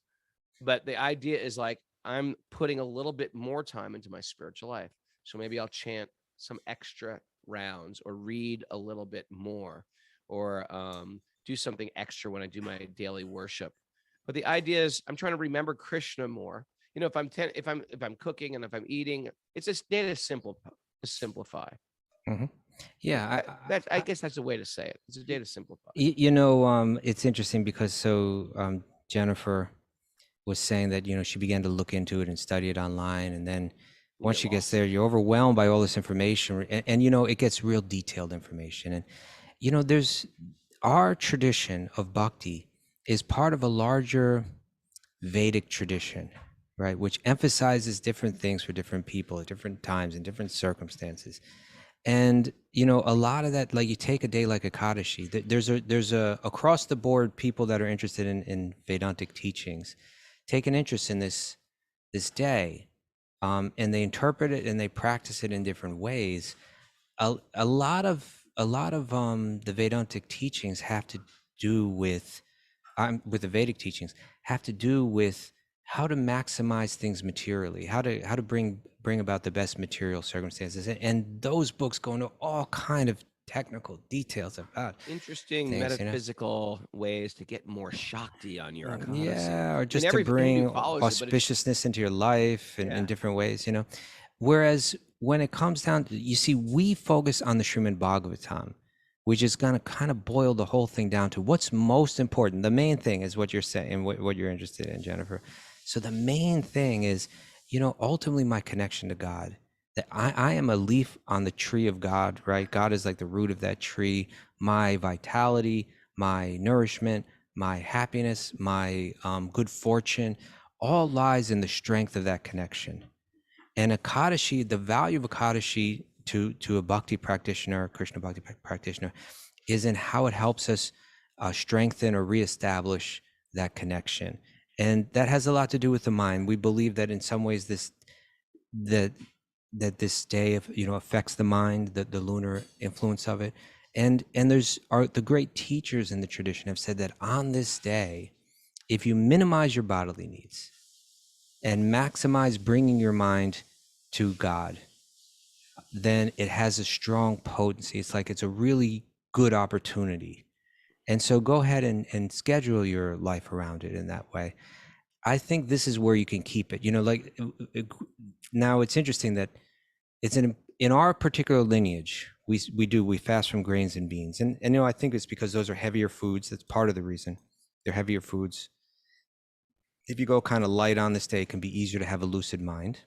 But the idea is like, I'm putting a little bit more time into my spiritual life. So maybe I'll chant some extra rounds or read a little bit more or do something extra when I do my daily worship. But the idea is I'm trying to remember Krishna more. You know, if I'm cooking and if I'm eating, it's a day to simplify. Mm-hmm. Yeah, I guess that's a way to say it. It's a day to simplify. You know, it's interesting because Jennifer was saying that, you know, she began to look into it and study it online, and then once she gets there, you're overwhelmed by all this information, and you know, it gets real detailed information. And you know, there's our tradition of bhakti is part of a larger Vedic tradition, right, which emphasizes different things for different people at different times and different circumstances. And you know, a lot of that, like you take a day like Ekadashi, there's a across the board people that are interested in Vedantic teachings take an interest in this day, and they interpret it and they practice it in different ways. A lot of the Vedantic teachings have to do with the Vedic teachings have to do with how to maximize things materially, how to bring about the best material circumstances, and those books go into all kind of technical details about interesting things, metaphysical ways to get more Shakti on your Akatashi. Yeah, or just to bring auspiciousness into your life in different ways, you know. Whereas when it comes down to, you see, we focus on the Srimad Bhagavatam, which is going to kind of boil the whole thing down to what's most important. The main thing is what you're saying, what you're interested in, Jennifer. So the main thing is, you know, ultimately my connection to God, that I am a leaf on the tree of God, right? God is like the root of that tree. My vitality, my nourishment, my happiness, my good fortune, all lies in the strength of that connection. And Akatashi, the value of Akatashi to a bhakti practitioner, Krishna bhakti practitioner, is in how it helps us strengthen or reestablish that connection. And that has a lot to do with the mind. We believe that in some ways this day, you know, affects the mind, the lunar influence of it. And the great teachers in the tradition have said that on this day, if you minimize your bodily needs and maximize bringing your mind to God, then it has a strong potency. It's like it's a really good opportunity. And so go ahead and schedule your life around it in that way. I think this is where you can keep it. You know, like now it's interesting that it's in our particular lineage, we fast from grains and beans. And you know, I think it's because those are heavier foods. That's part of the reason. They're heavier foods. If you go kind of light on this day, it can be easier to have a lucid mind.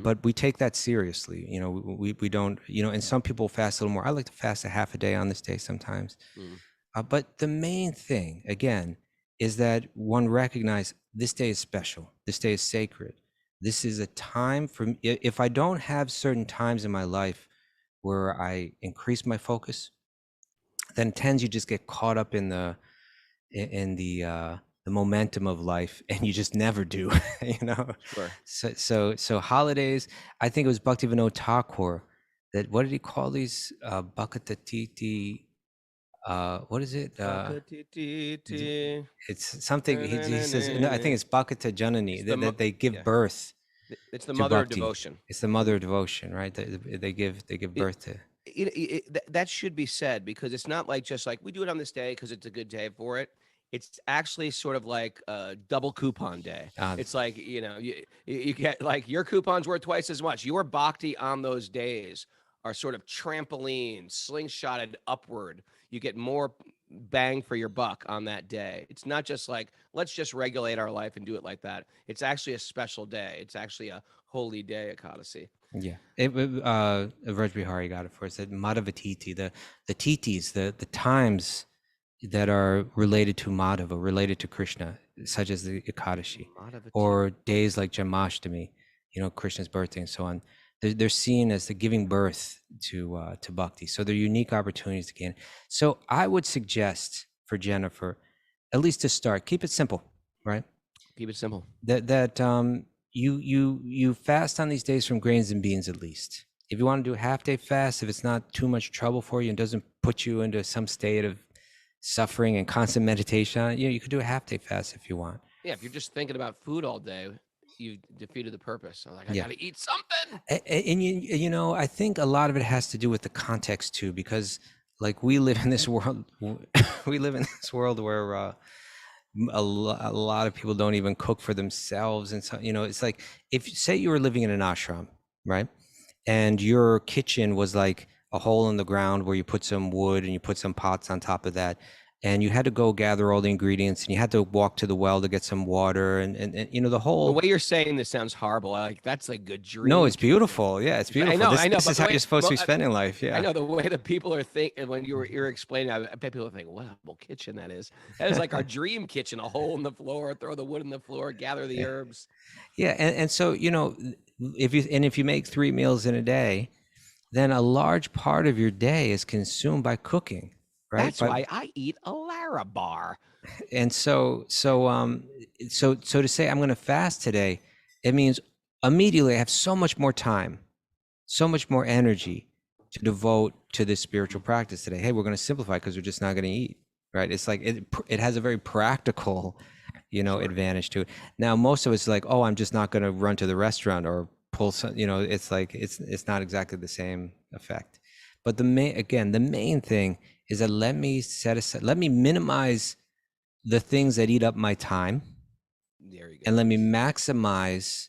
But we take that seriously. You know, we don't, you know, and some people fast a little more. I like to fast a half a day on this day sometimes. But the main thing, again, is that one recognize this day is special. This day is sacred. This is a time for, if I don't have certain times in my life where I increase my focus, then it tends you just get caught up in the momentum of life, and you just never do, you know. Sure. So holidays, I think it was Bhaktivinoda Thakur that, what did he call these? Bhaktatiti, what is it? It's something, he says, no, I think it's Bhakata Janani, that they give birth. It's the mother of devotion. It's the mother of devotion, right? They give birth to. That should be said, because it's not like just like we do it on this day because it's a good day for it. It's actually sort of like a double coupon day. It's like, you know, you get like your coupon's worth twice as much. Your bhakti on those days are sort of trampoline, slingshotted upward. You get more bang for your buck on that day. It's not just like, let's just regulate our life and do it like that. It's actually a special day. It's actually a holy day, Akatashi. Yeah. Vraj Bihari got it for us. That Madhavatiti, the titis, the times that are related to Madhava, related to Krishna, such as the Ekadashi, or days like Janmashtami, you know, Krishna's birthday and so on. They're seen as the giving birth to bhakti. So they're unique opportunities to gain. So I would suggest for Jennifer, at least to start, keep it simple, right? Keep it simple. That you fast on these days from grains and beans at least. If you want to do a half day fast, if it's not too much trouble for you and doesn't put you into some state of, suffering and constant meditation on it, you could do a half-day fast if you want. Yeah, if you're just thinking about food all day, you defeated the purpose. I'm like, I Yeah. got to eat something. And you know, I think a lot of it has to do with the context too, because like we live in this world, we live in this world where a lot of people don't even cook for themselves, and so it's like if say you were living in an ashram, right, and your kitchen was like a hole in the ground where you put some wood and you put some pots on top of that, and you had to go gather all the ingredients and you had to walk to the well to get some water, and the whole The way you're saying this sounds horrible. Like that's a good dream. No, it's beautiful. Yeah, it's beautiful. I know. This is how you're supposed to be spending life. Yeah, I know the way that people are thinking when you're explaining. I bet people think, "What a kitchen that is." That is like our dream kitchen: a hole in the floor, throw the wood in the floor, gather the herbs. Yeah, and so if you make 3 meals in a day, then a large part of your day is consumed by cooking, right? That's why I eat a Larabar. And so to say I'm going to fast today, it means immediately I have so much more time, so much more energy to devote to this spiritual practice today. Hey, we're going to simplify because we're just not going to eat, right? It's like it has a very practical, advantage to it. Now, most of it's like, oh, I'm just not going to run to the restaurant or pull some, it's like it's not exactly the same effect. But the main thing is that let me minimize the things that eat up my time. There you go. And let me maximize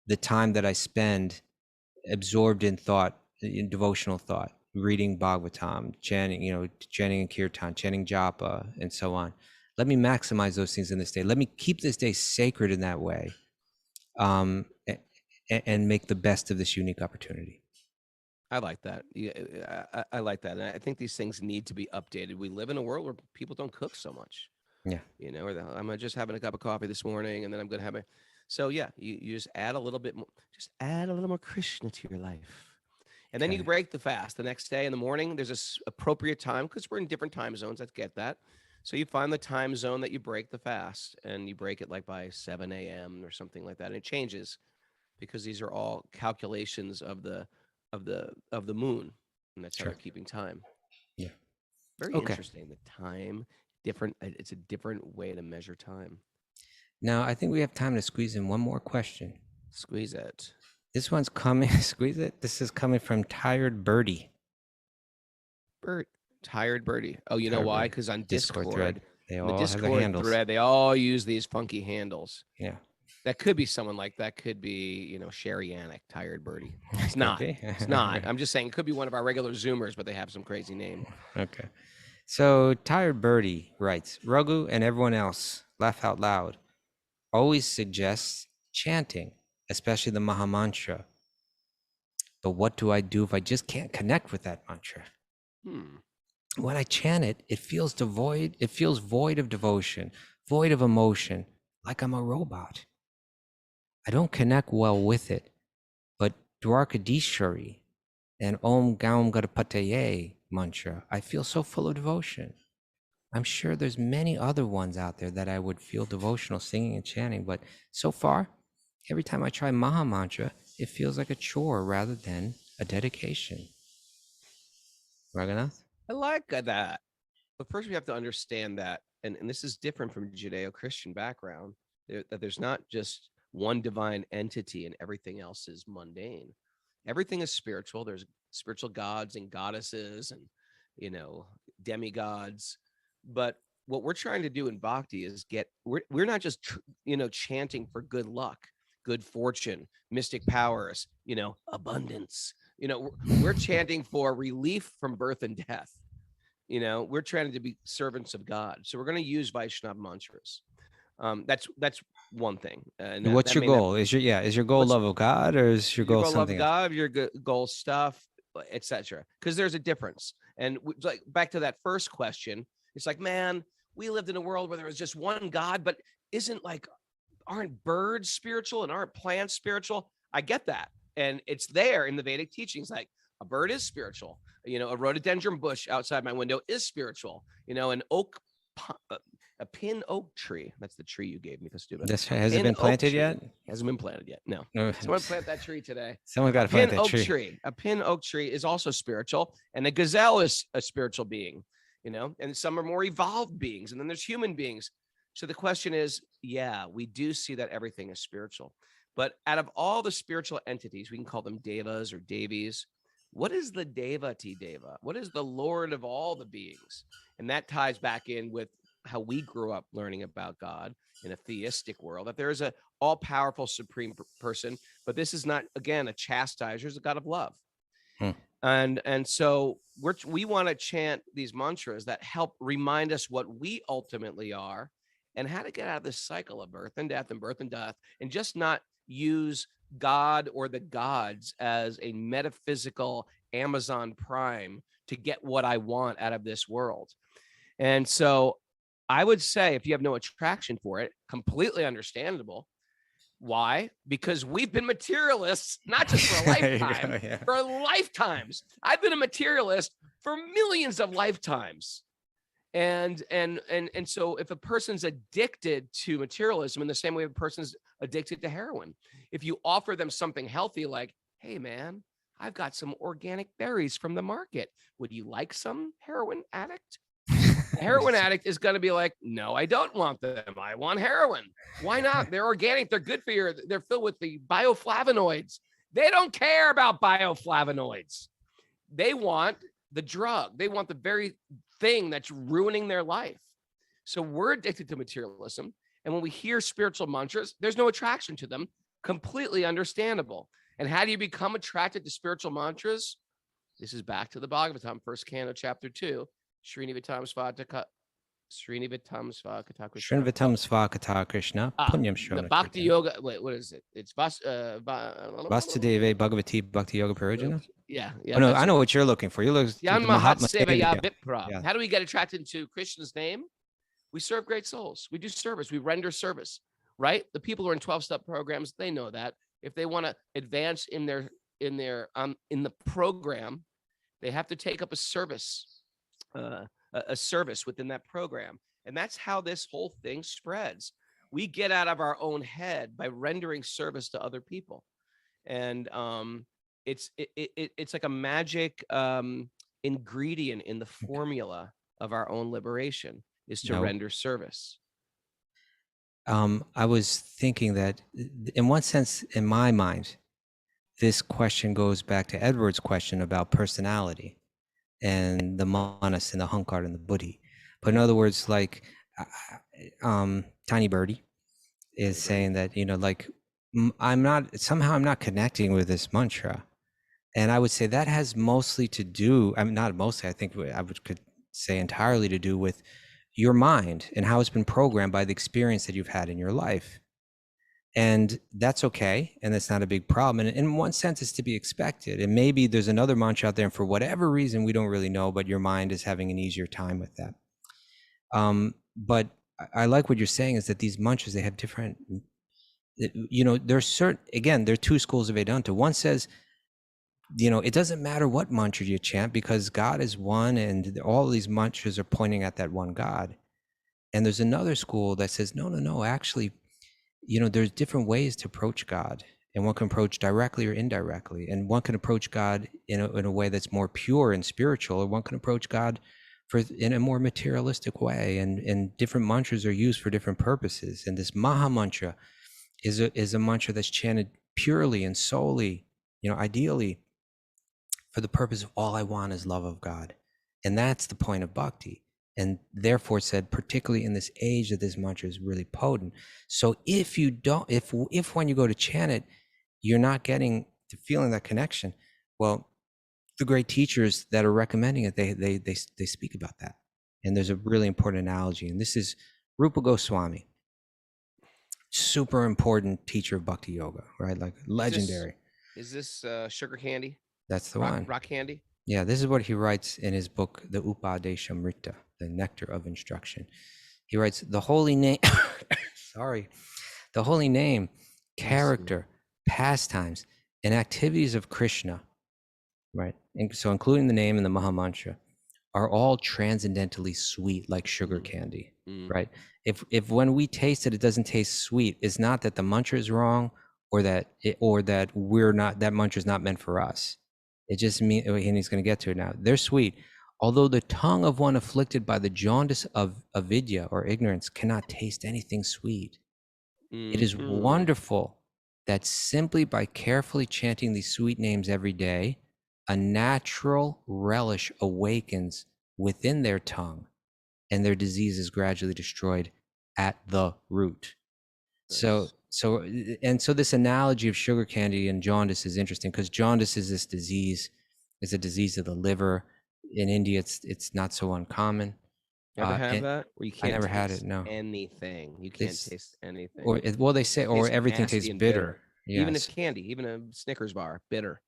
the time that I spend absorbed in thought, in devotional thought, reading Bhagavatam, chanting, chanting Kirtan, chanting Japa, and so on. Let me maximize those things in this day. Let me keep this day sacred in that way, and make the best of this unique opportunity. I like that. Yeah, I like that. And I think these things need to be updated. We live in a world where people don't cook so much. Yeah. Or I'm just having a cup of coffee this morning and then I'm going to have so yeah, you just add a little bit more, Krishna to your life. And then you break the fast the next day in the morning. There's this appropriate time because we're in different time zones. I get that. So you find the time zone that you break the fast and you break it like by 7 a.m. or something like that. And it changes because these are all calculations of the moon. And that's how they're keeping time. Yeah. Very interesting. The time. Different. It's a different way to measure time. Now, I think we have time to squeeze in one more question. Squeeze it. This one's coming. Squeeze it. This is coming from Tired Birdie. Tired Birdie. Oh, you know why? Because on Discord thread, they all have their handles. thread, they all use these funky handles. Yeah. That could be someone like that. Could be, Sherry Yannick, Tired Birdie. It's not. It's not. I'm just saying it could be one of our regular Zoomers, but they have some crazy name. Okay. So Tired Birdie writes, Raghu and everyone else, laugh out loud, always suggests chanting, especially the Maha Mantra. But what do I do if I just can't connect with that mantra? When I chant it, it feels devoid. It feels void of devotion, void of emotion, like I'm a robot. I don't connect well with it. But Dwarkadishwari and Om Gaum Gadapataye mantra, I feel so full of devotion. I'm sure there's many other ones out there that I would feel devotional singing and chanting, but so far, every time I try Maha Mantra, it feels like a chore rather than a dedication. Raghunath? I like that. But first we have to understand that, and this is different from Judeo-Christian background, that there's not just one divine entity and everything else is mundane. Everything is spiritual. There's spiritual gods and goddesses and, demigods. But what we're trying to do in Bhakti is we're not just, chanting for good luck, good fortune, mystic powers, abundance. We're chanting for relief from birth and death. We're trying to be servants of God. So we're going to use Vaishnava mantras. That's one thing. And what's your goal? Is your goal love of God, or is your goal something else? Love God, your goal stuff, etc. Because there's a difference. And like back to that first question, it's like, man, we lived in a world where there was just one God, but aren't birds spiritual and aren't plants spiritual? I get that. And it's there in the Vedic teachings, like a bird is spiritual. A rhododendron bush outside my window is spiritual. A pin oak tree. That's the tree you gave me, Kaustubha. Has it been planted yet? Hasn't been planted yet. No. Someone plant that tree today. Someone got to plant that tree. A pin oak tree is also spiritual, and a gazelle is a spiritual being. and some are more evolved beings, and then there's human beings. So the question is, yeah, we do see that everything is spiritual. But out of all the spiritual entities, we can call them devas or devis. What is the devati deva? What is the Lord of all the beings? And that ties back in with how we grew up learning about God in a theistic world, that there is a all-powerful supreme person, but this is not, again, a chastiser, it's a God of love. And so we want to chant these mantras that help remind us what we ultimately are and how to get out of this cycle of birth and death, and just not use God or the gods as a metaphysical Amazon Prime to get what I want out of this world. And so I would say, if you have no attraction for it, completely understandable. Why? Because we've been materialists, not just for a lifetime, for lifetimes. I've been a materialist for millions of lifetimes. And so if a person's addicted to materialism in the same way a person's addicted to heroin, if you offer them something healthy, like, hey man, I've got some organic berries from the market, would you like some, heroin addict? The heroin addict is going to be like, no, I don't want them. I want heroin. Why not? They're organic. They're good for you. They're filled with the bioflavonoids. They don't care about bioflavonoids. They want the drug. They want the very thing that's ruining their life. So we're addicted to materialism. And when we hear spiritual mantras, there's no attraction to them. Completely understandable. And how do you become attracted to spiritual mantras? This is back to the Bhagavatam, first canto, chapter 2. Srinivatam Svakata Krishna. Punyam Shona. The Bhakti-yogi. Wait, what is it? It's Vasudeva Bhagavati Bhakti-yogi Parajana? Yeah. Oh, no, I know what you're looking for. You're looking for Maha Mantra. How do we get attracted to Krishna's name? We serve great souls. We do service. We render service, right? The people who are in 12-step programs, they know that. If they want to advance in the program, they have to take up a service within that program. And that's how this whole thing spreads. We get out of our own head by rendering service to other people. And it's like a magic ingredient in the formula of our own liberation is to render service. I was thinking that in one sense, in my mind, this question goes back to Edward's question about personality and the manas and the hankar and the buddhi. But in other words, like Tiny Birdie is saying that, I'm not connecting with this mantra. And I would say that has mostly to do, not mostly, I think could say entirely to do with your mind and how it's been programmed by the experience that you've had in your life. And that's okay. And that's not a big problem. And in one sense, it's to be expected. And maybe there's another mantra out there, and for whatever reason, we don't really know, but your mind is having an easier time with that. But I like what you're saying is that these mantras, they have different, there's there are two schools of Vedanta. One says, it doesn't matter what mantra you chant because God is one and all of these mantras are pointing at that one God. And there's another school that says, no, actually, there's different ways to approach God, and one can approach directly or indirectly, and one can approach God in a way that's more pure and spiritual, or one can approach God in a more materialistic way, and different mantras are used for different purposes. And this Maha Mantra is a mantra that's chanted purely and solely, ideally for the purpose of all I want is love of God. And that's the point of bhakti. And therefore said, particularly in this age that this mantra is really potent. So if when you go to chant it, you're not getting to feeling that connection, well, the great teachers that are recommending it, they speak about that. And there's a really important analogy. And this is Rupa Goswami, super important teacher of Bhakti Yoga, right? Like legendary. Is this sugar candy? That's the one. Rock candy? Yeah, this is what he writes in his book, the Upadeshamrita, the Nectar of Instruction. He writes, the holy name, the holy name, character, pastimes, and activities of Krishna, right? And so including the name and the Maha Mantra, are all transcendentally sweet like sugar candy, right? If when we taste it, it doesn't taste sweet, it's not that the mantra is wrong or that that mantra is not meant for us. It just means, and he's going to get to it now, they're sweet. Although the tongue of one afflicted by the jaundice of avidya or ignorance cannot taste anything sweet, it is wonderful that simply by carefully chanting these sweet names every day, a natural relish awakens within their tongue and their disease is gradually destroyed at the root. Nice. So this analogy of sugar candy and jaundice is interesting because jaundice is this disease, it's a disease of the liver. In India, it's not so uncommon. Ever have that? Where you can't never had taste it, no. anything. You can't taste anything. Well, they say, or Tastes everything nasty tastes and bitter. Even Yes. if candy, even a Snickers bar, bitter.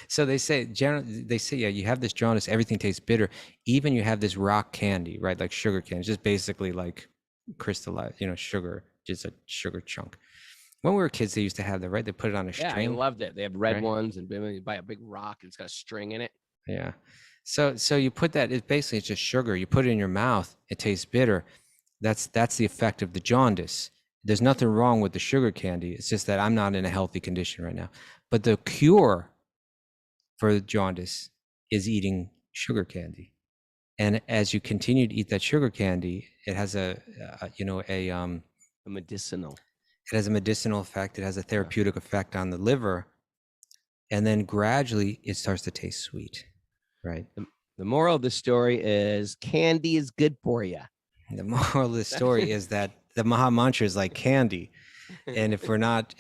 So they say, yeah, you have this jaundice, everything tastes bitter. Even you have this rock candy, right? Like sugar candy, it's just basically like crystallized, sugar, just a sugar chunk. When we were kids, they used to have that, right? They put it on a Yeah, I string. loved it. They have red right? ones, and you buy a big rock, and it's got a string in it. Yeah. So you put that, it's just sugar. You put it in your mouth, it tastes bitter. That's the effect of the jaundice. There's nothing wrong with the sugar candy. It's just that I'm not in a healthy condition right now. But the cure for the jaundice is eating sugar candy. And as you continue to eat that sugar candy, it has a medicinal. It has a medicinal effect. It has a therapeutic effect on the liver. And then gradually it starts to taste sweet, right? The moral of the story is candy is good for you. The moral of the story is that the Maha Mantra is like candy. And if we're not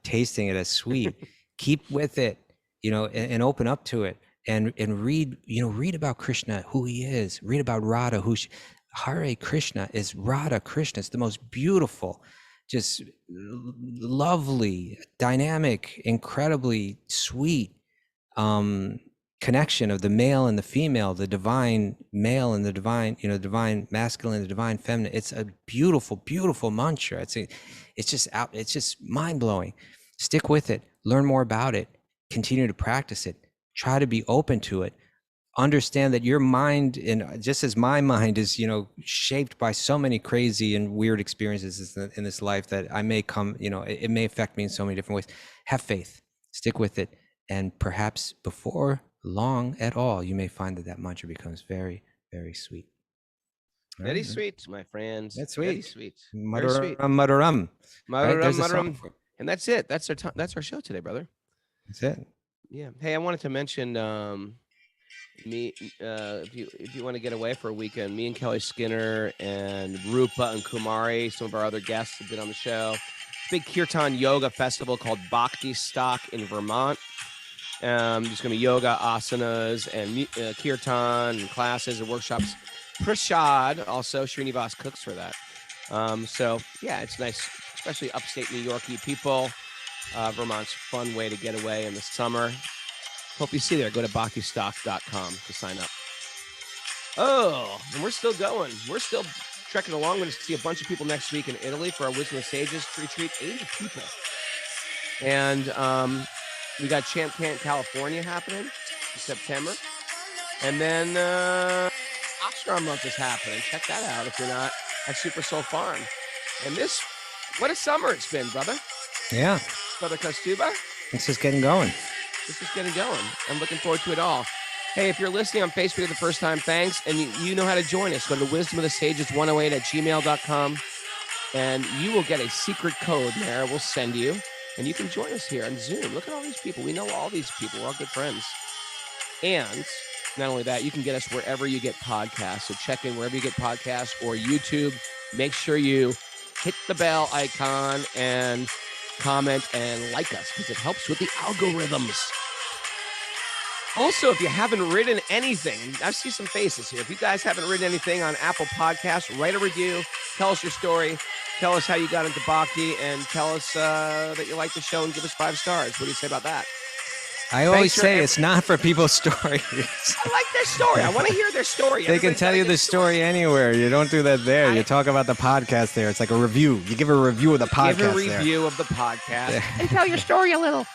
tasting it as sweet, keep with it, and open up to it and read about Krishna, who he is, read about Radha, Hare Krishna is Radha Krishna. It's the most beautiful, just lovely, dynamic, incredibly sweet connection of the male and the female, the divine male and the divine, divine masculine, the divine feminine. It's a beautiful, beautiful mantra. It's just mind blowing. Stick with it, learn more about it, continue to practice it, try to be open to it. Understand that your mind, and just as my mind is, shaped by so many crazy and weird experiences in this life that I may come, it may affect me in so many different ways. Have faith, stick with it, and perhaps before long at all, you may find that mantra becomes very, very sweet. Very sweet, my friends. That's sweet. Very sweet. Madaram. Madaram. And that's it. That's our show today, brother. That's it. Yeah. Hey, I wanted to mention me if you want to get away for a weekend, me and Kelly Skinner and Rupa and Kumari, some of our other guests have been on the show. Big kirtan yoga festival called Bhakti Stock in Vermont. There's going to be yoga, asanas, and kirtan and classes and workshops. Prashad, also Srinivas cooks for that. So yeah, it's nice, especially upstate New Yorkie people. Vermont's a fun way to get away in the summer. Hope you see there. Go to bhaktistock.com to sign up. Oh, and we're still going. We're still trekking along. We're going to see a bunch of people next week in Italy for our Wisdom of Sages retreat. 80 people. And we got Champ Camp California happening in September. And then Ashram Month is happening. Check that out if you're not at Super Soul Farm. And what a summer it's been, brother. Yeah. Brother Kaustubha. It's just getting going. This is getting going. I'm looking forward to it all. Hey, if you're listening on Facebook for the first time, thanks. And you know how to join us. Go to wisdomofthesages108@gmail.com. And you will get a secret code there. We'll send you. And you can join us here on Zoom. Look at all these people. We know all these people. We're all good friends. And not only that, you can get us wherever you get podcasts. So check in wherever you get podcasts or YouTube. Make sure you hit the bell icon and comment and like us because it helps with the algorithms. Also, if you haven't written anything, I see some faces here. If you guys haven't written anything on Apple Podcasts, write a review. Tell us your story. Tell us how you got into Bhakti and tell us that you like the show and give us 5 stars. What do you say about that? I always say it's not for people's stories. I like their story. I want to hear their story. They can tell you the story anywhere. You don't do that there. You talk about the podcast there. It's like a review. You give a review of the podcast. Give a review of the podcast and tell your story a little.